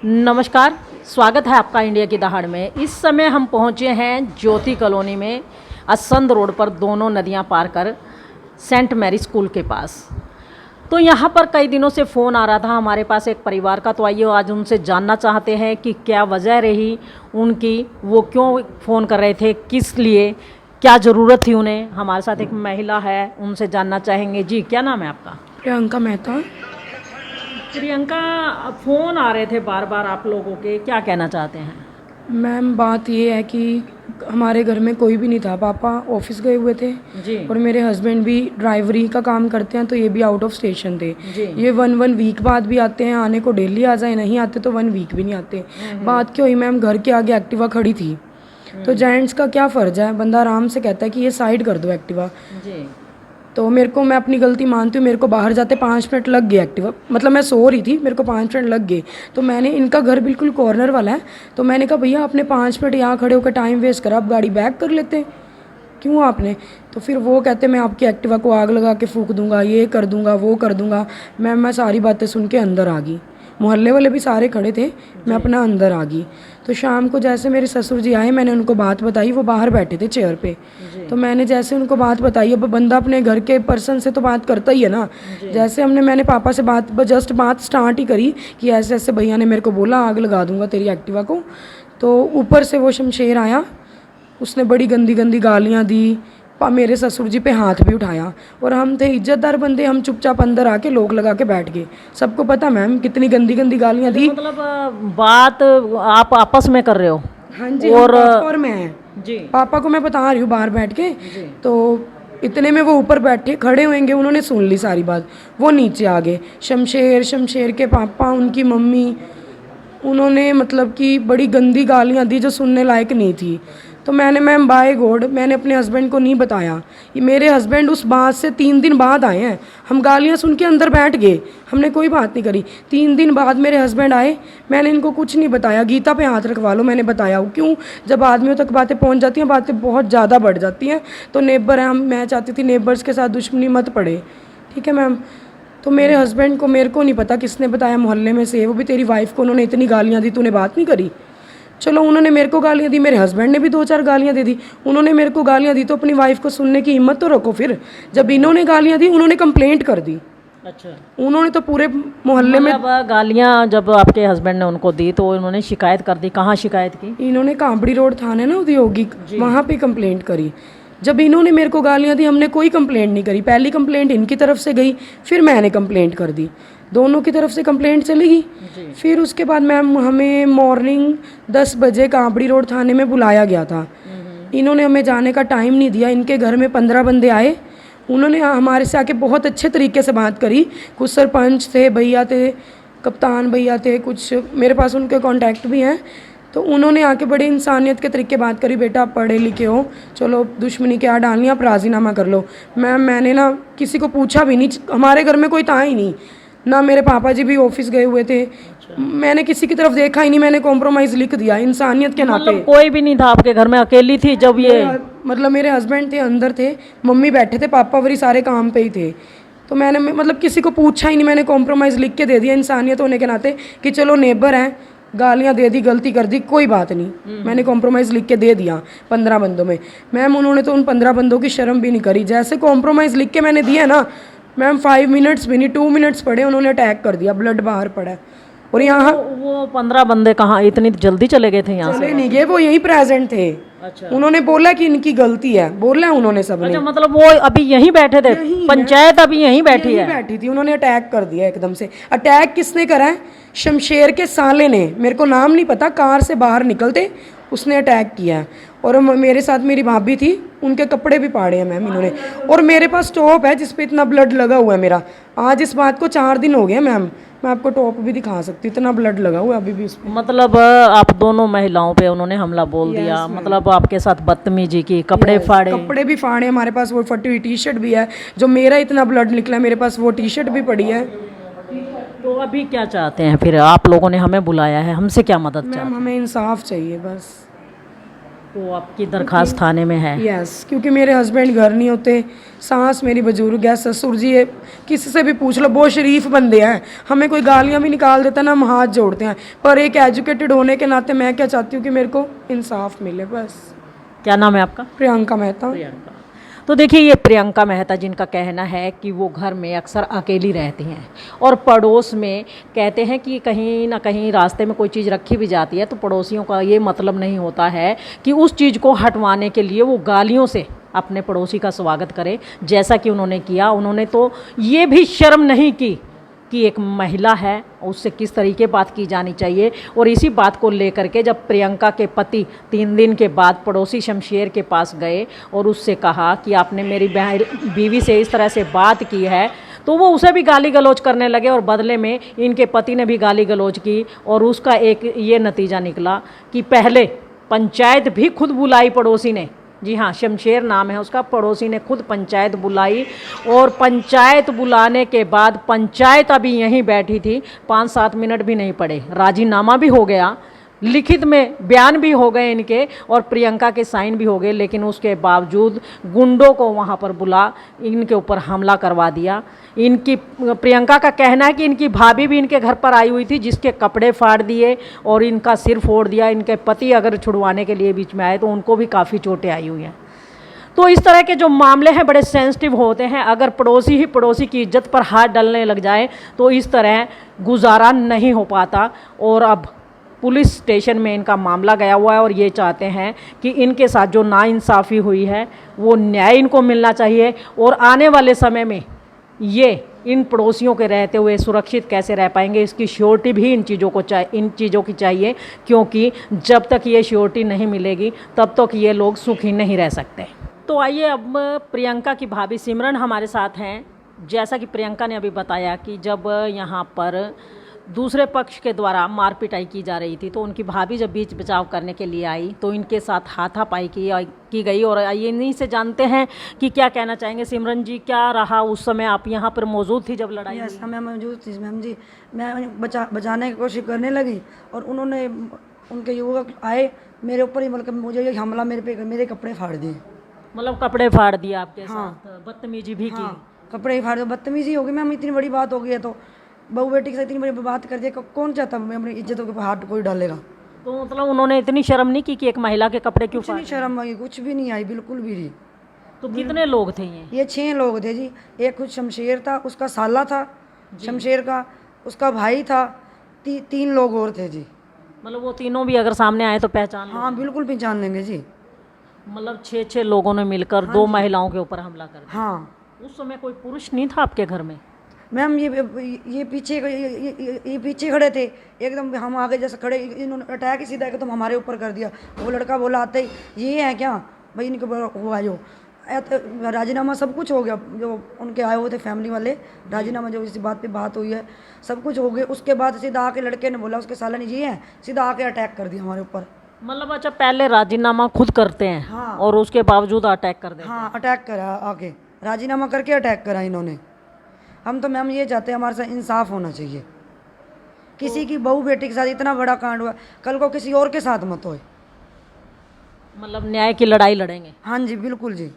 नमस्कार, स्वागत है आपका इंडिया की दहाड़ में। इस समय हम पहुंचे हैं ज्योति कॉलोनी में, असंध रोड पर दोनों नदियां पार कर सेंट मैरी स्कूल के पास। तो यहां पर कई दिनों से फ़ोन आ रहा था हमारे पास एक परिवार का, तो आइए आज उनसे जानना चाहते हैं कि क्या वजह रही उनकी, वो क्यों फ़ोन कर रहे थे, किस लिए, क्या ज़रूरत थी उन्हें। हमारे साथ एक महिला है, उनसे जानना चाहेंगे। जी, क्या नाम है आपका? प्रियंका मेहता। प्रियंका, फ़ोन आ रहे थे बार बार आप लोगों के, क्या कहना चाहते हैं? मैम, बात ये है कि हमारे घर में कोई भी नहीं था। पापा ऑफिस गए हुए थे जी। और मेरे हस्बैंड भी ड्राइवरी का काम करते हैं, तो ये भी आउट ऑफ स्टेशन थे। जी। ये वन वीक बाद भी आते हैं, आने को डेली आ जाए, नहीं आते तो 1 वीक भी नहीं आते। बात क्या हुई मैम, घर के आगे एक्टिवा खड़ी थी, तो जेंट्स का क्या फ़र्ज है, बंदा आराम से कहता है कि ये साइड कर दो एक्टिवा। जी। तो मैं अपनी गलती मानती हूँ। मेरे को बाहर जाते 5 मिनट लग गए एक्टिवा, मतलब मैं सो रही थी, मेरे को 5 मिनट लग गए। तो मैंने, इनका घर बिल्कुल कॉर्नर वाला है, तो मैंने कहा भैया आपने 5 मिनट यहाँ खड़े होकर टाइम वेस्ट करा, आप गाड़ी बैक कर लेते, क्यों आपने। तो फिर वो कहते मैं आपकी एक्टिवा को आग लगा के फूंक दूंगा, ये कर दूंगा, वो कर दूंगा। मैं सारी बातें सुन के अंदर आ गई। मोहल्ले वाले भी सारे खड़े थे, मैं अपना अंदर आ गई। तो शाम को जैसे मेरे ससुर जी आए, मैंने उनको बात बताई, वो बाहर बैठे थे चेयर पे। तो मैंने जैसे उनको बात बताई, अब बंदा अपने घर के पर्सन से तो बात करता ही है ना। जैसे मैंने पापा से जस्ट बात स्टार्ट ही करी कि ऐसे ऐसे भैया ने मेरे को बोला आग लगा दूंगा तेरी एक्टिवा को, तो ऊपर से वो शमशेर आया, उसने बड़ी गंदी गंदी गालियाँ दी, मेरे ससुर जी पे हाथ भी उठाया। और हम थे इज्जतदार बंदे, हम चुपचाप अंदर आके लॉक लगा के बैठ गए। सबको पता मैम कितनी गंदी गंदी गालियाँ दी। मतलब बात आप आपस में कर रहे हो? हाँ जी, और मैं जी। पापा को मैं बता रही हूँ बाहर बैठ के। तो इतने में वो ऊपर बैठे खड़े होंगे, उन्होंने सुन ली सारी बात, वो नीचे आ गए। शमशेर के पापा, उनकी मम्मी, उन्होंने मतलब कि बड़ी गंदी गालियाँ दी जो सुनने लायक नहीं थी। तो मैम बाय गॉड मैंने अपने हस्बैंड को नहीं बताया। ये मेरे हस्बैंड उस बात से 3 दिन बाद आए हैं। हम गालियाँ सुन के अंदर बैठ गए, हमने कोई बात नहीं करी। 3 दिन बाद मेरे हस्बैंड आए, मैंने इनको कुछ नहीं बताया। गीता पे हाथ रखवा लो, मैंने बताया क्यों, जब आदमियों तक बातें पहुंच जाती हैं, बातें बहुत ज़्यादा बढ़ जाती हैं। तो नेबर हैं हम, मैं चाहती थी नेबर्स के साथ दुश्मनी मत पड़े, ठीक है मैम। तो मेरे हस्बैंड को, मेरे को नहीं पता किसने बताया, मोहल्ले में से, वो भी तेरी वाइफ को उन्होंने इतनी गालियाँ दी, तूने बात नहीं करी। चलो उन्होंने मेरे को गालियाँ दी, मेरे हस्बैंड ने भी 2-4 गालियाँ दे दी। उन्होंने मेरे को गालियाँ दी तो अपनी वाइफ को सुनने की हिम्मत तो रखो। फिर जब इन्होंने गालियाँ दी, उन्होंने कंप्लेंट कर दी। अच्छा। उन्होंने तो पूरे मोहल्ले में, मतलब गालियाँ जब आपके हस्बैंड ने उनको दी तो उन्होंने शिकायत कर दी? कहाँ शिकायत की? इन्होंने कांबड़ी रोड थाने ना औद्योगिक, वहाँ पे कंप्लेंट करी। जब इन्होंने मेरे को गालियाँ दी, हमने कोई कंप्लेंट नहीं करी। पहली कंप्लेंट इनकी तरफ से गई, फिर मैंने कंप्लेंट कर दी, दोनों की तरफ से कंप्लेंट चली गई। फिर उसके बाद मैम हमें मॉर्निंग 10 बजे कांबड़ी रोड थाने में बुलाया गया था। इन्होंने हमें जाने का टाइम नहीं दिया। इनके घर में 15 बंदे आए, उन्होंने हमारे से आके बहुत अच्छे तरीके से बात करी। कुछ सरपंच थे, भैया थे, कप्तान भैया थे, कुछ मेरे पास उनके कॉन्टैक्ट भी हैं। तो उन्होंने आके बड़े इंसानियत के तरीके बात करी, बेटा आप पढ़े लिखे हो, चलो दुश्मनी क्या डालनी, आप राजीनामा कर लो। मैंने ना किसी को पूछा भी नहीं, हमारे घर में कोई था ही नहीं ना, मेरे पापा जी भी ऑफिस गए हुए थे। मैंने किसी की तरफ देखा ही नहीं, मैंने कॉम्प्रोमाइज़ लिख दिया इंसानियत के नाते। मतलब कोई भी नहीं था आपके घर में, अकेली थी जब ये? मतलब मेरे हस्बैंड थे अंदर थे, मम्मी बैठे थे, पापा वरी सारे काम पे ही थे। तो मैंने मतलब किसी को पूछा ही नहीं, मैंने कॉम्प्रोमाइज़ लिख के दे दिया इंसानियत होने के नाते कि चलो नेबर हैं, गालियाँ दे दी, गलती कर दी, कोई बात नहीं। मैंने कॉम्प्रोमाइज़ लिख के दे दिया 15 बंदों में। मैम उन्होंने तो उन 15 बंदों की शर्म भी नहीं करी। जैसे कॉम्प्रोमाइज़ लिख के मैंने दिया ना मैम, 5 मिनट्स भी नहीं, 2 मिनट्स पड़े, उन्होंने अटैक कर दिया, ब्लड बाहर पड़ा। और यहाँ वो 15 बंदे कहाँ इतनी जल्दी चले गए थे यहाँ से? चले नहीं गए, वो यहीं प्रेजेंट थे। अच्छा। उन्होंने बोला कि इनकी गलती है, बोला है उन्होंने सबने। अच्छा, मतलब वो अभी यहीं बैठे थे? पंचायत अभी यहीं बैठी है? बैठी थी, उन्होंने अटैक कर दिया एकदम से। अटैक किसने करा है? शमशेर के साले ने, मेरे को नाम नहीं पता, कार से बाहर निकलते उसने अटैक किया है। और मेरे साथ मेरी भाभी थी, उनके कपड़े भी फाड़े हैं मैम इन्होंने। और मेरे पास टॉप है जिस पे इतना ब्लड लगा हुआ है मेरा। आज इस बात को 4 दिन हो गए मैम, मैं आपको टॉप भी दिखा सकती हूँ, इतना ब्लड लगा हुआ है अभी भी इस पे। मतलब आप दोनों महिलाओं पे उन्होंने हमला बोल दिया, मतलब आपके साथ बदतमीजी की, कपड़े फाड़े? कपड़े भी फाड़े, हमारे पास वो फटी हुई टी शर्ट भी है, जो मेरा इतना ब्लड निकला है, मेरे पास वो टी शर्ट भी पड़ी है। तो अभी क्या चाहते हैं फिर? आप लोगों ने हमें बुलाया है, हमसे क्या मदद चाहते हैं? मैम हमें इंसाफ चाहिए बस। तो आपकी दरखास्त थाने में है? यस, क्योंकि मेरे हस्बैंड घर नहीं होते, सास मेरी बुजुर्ग है, ससुर जी है, किसी से भी पूछ लो, बहुत शरीफ बंदे हैं, हमें कोई गालियाँ भी निकाल देता ना हम हाथ जोड़ते हैं, पर एक एजुकेटेड होने के नाते मैं क्या चाहती हूँ कि मेरे को इंसाफ मिले बस। क्या नाम है आपका? प्रियंका मेहता। प्रियंका। तो देखिए, ये प्रियंका मेहता जिनका कहना है कि वो घर में अक्सर अकेली रहती हैं और पड़ोस में कहते हैं कि कहीं ना कहीं रास्ते में कोई चीज़ रखी भी जाती है तो पड़ोसियों का ये मतलब नहीं होता है कि उस चीज़ को हटवाने के लिए वो गालियों से अपने पड़ोसी का स्वागत करे, जैसा कि उन्होंने किया। उन्होंने तो ये भी शर्म नहीं की कि एक महिला है उससे किस तरीके बात की जानी चाहिए। और इसी बात को लेकर के जब प्रियंका के पति 3 दिन के बाद पड़ोसी शमशेर के पास गए और उससे कहा कि आपने मेरी बीवी से इस तरह से बात की है, तो वो उसे भी गाली गलौज करने लगे और बदले में इनके पति ने भी गाली गलौज की। और उसका एक ये नतीजा निकला कि पहले पंचायत भी खुद बुलाई पड़ोसी ने, जी हाँ, शमशेर नाम है उसका, पड़ोसी ने खुद पंचायत बुलाई और पंचायत बुलाने के बाद पंचायत अभी यहीं बैठी थी, 5-7 मिनट भी नहीं पड़े, राजीनामा भी हो गया, लिखित में बयान भी हो गए इनके और प्रियंका के साइन भी हो गए। लेकिन उसके बावजूद गुंडों को वहाँ पर बुला इनके ऊपर हमला करवा दिया। इनकी प्रियंका का कहना है कि इनकी भाभी भी इनके घर पर आई हुई थी जिसके कपड़े फाड़ दिए और इनका सिर फोड़ दिया। इनके पति अगर छुड़वाने के लिए बीच में आए तो उनको भी काफ़ी चोटें आई हुई हैं। तो इस तरह के जो मामले हैं बड़े सेंसिटिव होते हैं। अगर पड़ोसी ही पड़ोसी की इज्जत पर हाथ डालने लग जाए तो इस तरह गुजारा नहीं हो पाता। और अब पुलिस स्टेशन में इनका मामला गया हुआ है और ये चाहते हैं कि इनके साथ जो नाइंसाफ़ी हुई है वो न्याय इनको मिलना चाहिए और आने वाले समय में ये इन पड़ोसियों के रहते हुए सुरक्षित कैसे रह पाएंगे, इसकी श्योरिटी भी इन चीज़ों की चाहिए, क्योंकि जब तक ये श्योरिटी नहीं मिलेगी तब तक ये लोग सुखी नहीं रह सकते। तो आइए अब प्रियंका की भाभी सिमरन हमारे साथ हैं। जैसा कि प्रियंका ने अभी बताया कि जब यहाँ पर दूसरे पक्ष के द्वारा मार पिटाई की जा रही थी तो उनकी भाभी जब बीच बचाव करने के लिए आई तो इनके साथ हाथापाई की गई। और आइए इन्हीं से जानते हैं कि क्या कहना चाहेंगे। सिमरन जी, क्या रहा उस समय, आप यहाँ पर मौजूद थी जब लड़ाई हुई? यस, मैं मौजूद थी मैम जी। मैं बचाने की कोशिश करने लगी और उन्होंने, उनके युवक आए मेरे ऊपर ही, मतलब मुझे ये हमला, मेरे कपड़े फाड़ दिए। मतलब कपड़े फाड़ दिए आपके हाँ। साथ, बदतमीजी भी की? कपड़े ही फाड़ दिए, बदतमीजी हो गई मैम। इतनी बड़ी बात हो गई है तो बहू बेटी के साथ इतनी बड़ी बात कर दी, कौन चाहता मैं अपनी इज्जतों के ऊपर हाथ कोई डालेगा। तो मतलब उन्होंने इतनी शर्म नहीं की कि एक महिला के कपड़े क्यों कुछ नहीं शर्म आई, कुछ भी नहीं आई, बिल्कुल भी नहीं। तो कितने लोग थे ये? 6 लोग थे जी। एक खुद शमशेर था, उसका साला था शमशेर का, उसका भाई था, 3 लोग और थे जी। मतलब वो तीनों भी अगर सामने आए तो पहचान लो? हाँ, बिल्कुल पहचान लेंगे जी। मतलब 6 लोगों ने मिलकर 2 महिलाओं के ऊपर हमला कर दिया। हाँ। उस समय कोई पुरुष नहीं था आपके घर में? मैम ये पीछे खड़े थे एकदम, हम आगे जैसे खड़े, इन्होंने अटैक ही सीधा एकदम हमारे ऊपर कर दिया। वो लड़का बोला आते ही, ये है क्या भाई, इनको हुआ जो राजीनामा सब कुछ हो गया, जो उनके आए हुए थे फैमिली वाले, राजीनामा जो इसी बात पे बात हुई है सब कुछ हो गया। उसके बाद सीधा आके लड़के ने बोला, उसके साला ने, ये है, सीधा आके अटैक कर दिया हमारे ऊपर। मतलब अच्छा, पहले राजीनामा खुद करते हैं? हाँ। और उसके बावजूद अटैक कर देते हैं? हाँ, अटैक करा, आके राजीनामा करके अटैक करा इन्होंने। हम तो मैम ये चाहते हैं, हमारे साथ इंसाफ होना चाहिए। किसी की बहू बेटी के साथ इतना बड़ा कांड हुआ, कल को किसी और के साथ मत होए। मतलब न्याय की लड़ाई लड़ेंगे? हाँ जी, बिल्कुल जी।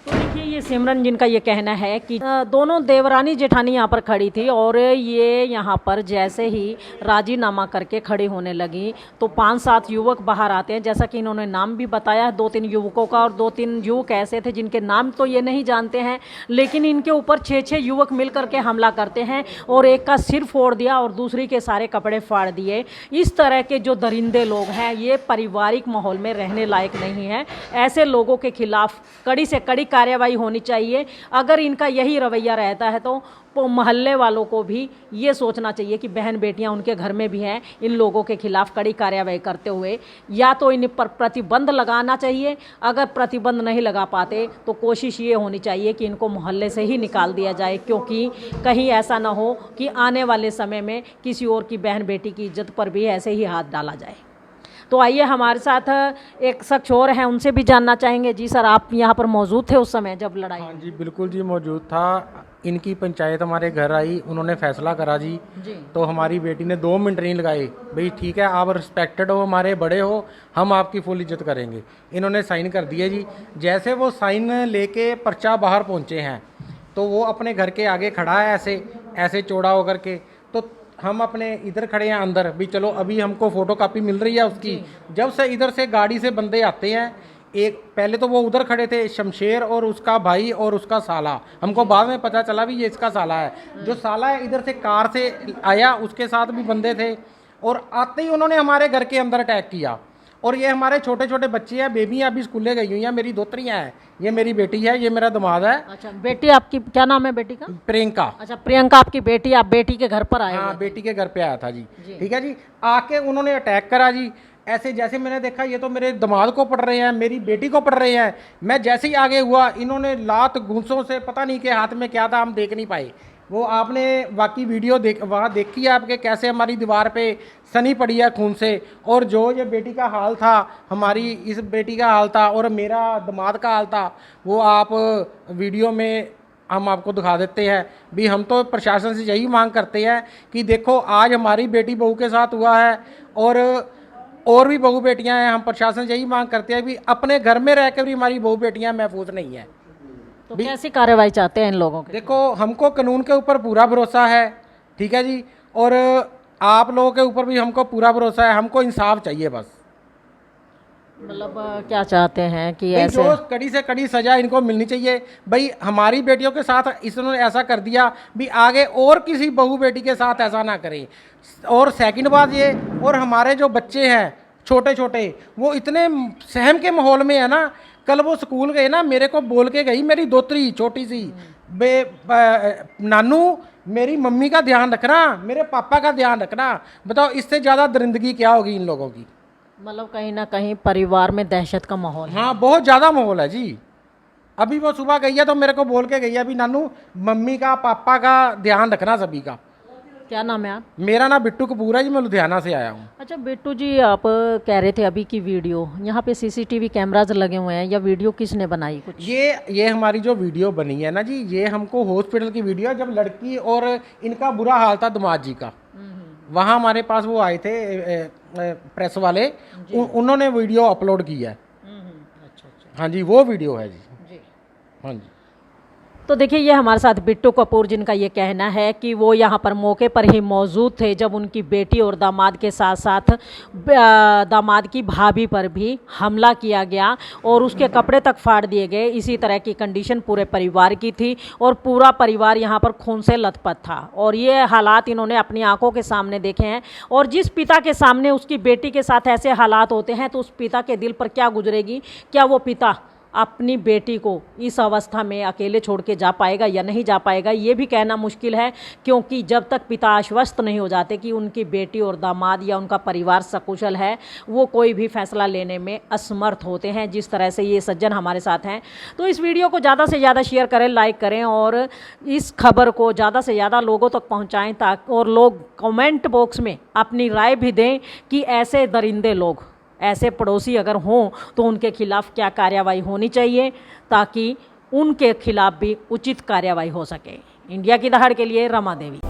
तो देखिए, ये सिमरन जिनका ये कहना है कि दोनों देवरानी जेठानी यहाँ पर खड़ी थी और ये यहाँ पर जैसे ही राजीनामा करके खड़ी होने लगी तो 5-7 युवक बाहर आते हैं, जैसा कि इन्होंने नाम भी बताया 2-3 युवकों का। और 2-3 युवक ऐसे थे जिनके नाम तो ये नहीं जानते हैं, लेकिन इनके ऊपर 6-6 युवक मिल करके हमला करते हैं और एक का सिर फोड़ दिया और दूसरी के सारे कपड़े फाड़ दिए। इस तरह के जो दरिंदे लोग हैं ये पारिवारिक माहौल में रहने लायक नहीं है। ऐसे लोगों के खिलाफ कड़ी से कड़ी कार्रवाई होनी चाहिए। अगर इनका यही रवैया रहता है तो मोहल्ले वालों को भी ये सोचना चाहिए कि बहन बेटियां उनके घर में भी हैं, इन लोगों के खिलाफ कड़ी कार्रवाई करते हुए या तो इन पर प्रतिबंध लगाना चाहिए। अगर प्रतिबंध नहीं लगा पाते तो कोशिश ये होनी चाहिए कि इनको मोहल्ले से ही निकाल दिया जाए, क्योंकि कहीं ऐसा ना हो कि आने वाले समय में किसी और की बहन बेटी की इज्जत पर भी ऐसे ही हाथ डाला जाए। तो आइए हमारे साथ एक शख्स और हैं, उनसे भी जानना चाहेंगे। जी सर, आप यहाँ पर मौजूद थे उस समय जब लड़ाई हाँ जी बिल्कुल जी, मौजूद था। इनकी पंचायत हमारे घर आई, उन्होंने फैसला करा जी। जी। तो हमारी बेटी ने 2 मिनट नहीं लगाए, भाई ठीक है आप रिस्पेक्टेड हो, हमारे बड़े हो, हम आपकी फुल इज्जत करेंगे। इन्होंने साइन कर दिए जी। जैसे वो साइन लेके पर्चा बाहर पहुँचे हैं तो वो अपने घर के आगे खड़ा है, ऐसे ऐसे चौड़ा होकर के। तो हम अपने इधर खड़े हैं अंदर भी, चलो अभी हमको फोटो कापी मिल रही है उसकी। जब से इधर से गाड़ी से बंदे आते हैं, एक पहले तो वो उधर खड़े थे शमशेर और उसका भाई और उसका साला, हमको बाद में पता चला भी ये इसका साला है। जो साला है इधर से कार से आया, उसके साथ भी बंदे थे, और आते ही उन्होंने हमारे घर के अंदर अटैक किया। और ये हमारे छोटे छोटे बच्चे हैं, बेबियाँ अभी स्कूले गई हुई हैं, मेरी दोतरियाँ हैं, ये मेरी बेटी है, ये मेरा दामाद है। अच्छा, बेटी आपकी क्या नाम है बेटी का? प्रियंका। अच्छा, प्रियंका आपकी बेटी, आप बेटी के घर पर आए हाँ हुए थे। बेटी के घर पे आया था जी। ठीक है जी। आके उन्होंने अटैक करा जी। ऐसे जैसे मैंने देखा ये तो मेरे दामाद को पड़ रहे हैं, मेरी बेटी को पड़ रहे हैं। मैं जैसे ही आगे हुआ, इन्होंने लात घूंसों से, पता नहीं के हाथ में क्या था, हम देख नहीं पाए। वो आपने बाकी वीडियो वहाँ देखी है आपके, कैसे हमारी दीवार पे सनी पड़ी है खून से। और जो ये बेटी का हाल था, हमारी इस बेटी का हाल था और मेरा दामाद का हाल था, वो आप वीडियो में हम आपको दिखा देते हैं भी। हम तो प्रशासन से यही मांग करते हैं कि देखो आज हमारी बेटी बहू के साथ हुआ है, और भी बहू बेटियां हैं। हम प्रशासन से यही मांग करते हैं भी अपने घर में रह कर भी हमारी बहू बेटियां महफूज नहीं है। तो कैसी कार्रवाई चाहते हैं इन लोगों के? देखो हमको कानून के ऊपर पूरा भरोसा है, ठीक है जी, और आप लोगों के ऊपर भी हमको पूरा भरोसा है। हमको इंसाफ चाहिए बस। मतलब क्या चाहते हैं कि भाई ऐसे? जो कड़ी से कड़ी सजा इनको मिलनी चाहिए। भाई हमारी बेटियों के साथ इसने ऐसा कर दिया भी आगे और किसी बहू बेटी के साथ ऐसा ना करें। और सेकंड बात ये, और हमारे जो बच्चे हैं छोटे छोटे, वो इतने सहम के माहौल में है ना। कल वो स्कूल गए ना, मेरे को बोल के गई मेरी दोतरी छोटी सी, नानू मेरी मम्मी का ध्यान रखना, मेरे पापा का ध्यान रखना। बताओ इससे ज़्यादा दरिंदगी क्या होगी इन लोगों की? मतलब कहीं ना कहीं परिवार में दहशत का माहौल है। हाँ बहुत ज़्यादा माहौल है जी। अभी वो सुबह गई है तो मेरे को बोल के गई है, अभी नानू मम्मी का पापा का ध्यान रखना सभी का। क्या नाम है आप? मेरा नाम बिट्टू कपूर है जी, मैं लुधियाना से आया हूँ। अच्छा बिट्टू जी, आप कह रहे थे अभी की वीडियो, यहाँ पे सीसीटीवी कैमराज लगे हुए हैं, या वीडियो किसने बनाई कुछ? ये हमारी जो वीडियो बनी है ना जी, ये हमको हॉस्पिटल की वीडियो है, जब लड़की और इनका बुरा हाल था दामाद जी का। वहाँ हमारे पास वो आए थे प्रेस वाले, उन्होंने वीडियो अपलोड की है। अच्छा। हाँ जी वो वीडियो है जी। हाँ जी। तो देखिए ये हमारे साथ बिट्टू कपूर, जिनका ये कहना है कि वो यहाँ पर मौके पर ही मौजूद थे जब उनकी बेटी और दामाद के साथ साथ दामाद की भाभी पर भी हमला किया गया और उसके कपड़े तक फाड़ दिए गए। इसी तरह की कंडीशन पूरे परिवार की थी और पूरा परिवार यहाँ पर खून से लथपथ था। और ये हालात इन्होंने अपनी आंखों के सामने देखे हैं। और जिस पिता के सामने उसकी बेटी के साथ ऐसे हालात होते हैं तो उस पिता के दिल पर क्या गुजरेगी? क्या वो पिता अपनी बेटी को इस अवस्था में अकेले छोड़ के जा पाएगा या नहीं जा पाएगा, ये भी कहना मुश्किल है। क्योंकि जब तक पिता आश्वस्त नहीं हो जाते कि उनकी बेटी और दामाद या उनका परिवार सकुशल है, वो कोई भी फैसला लेने में असमर्थ होते हैं, जिस तरह से ये सज्जन हमारे साथ हैं। तो इस वीडियो को ज़्यादा से ज़्यादा शेयर करें, लाइक करें और इस खबर को ज़्यादा से ज़्यादा लोगों तक पहुँचाएँ, ताकि और लोग कमेंट बॉक्स में अपनी राय भी दें कि ऐसे दरिंदे लोग, ऐसे पड़ोसी अगर हों तो उनके खिलाफ़ क्या कार्रवाई होनी चाहिए, ताकि उनके खिलाफ़ भी उचित कार्रवाई हो सके। इंडिया की दहाड़ के लिए रमा देवी।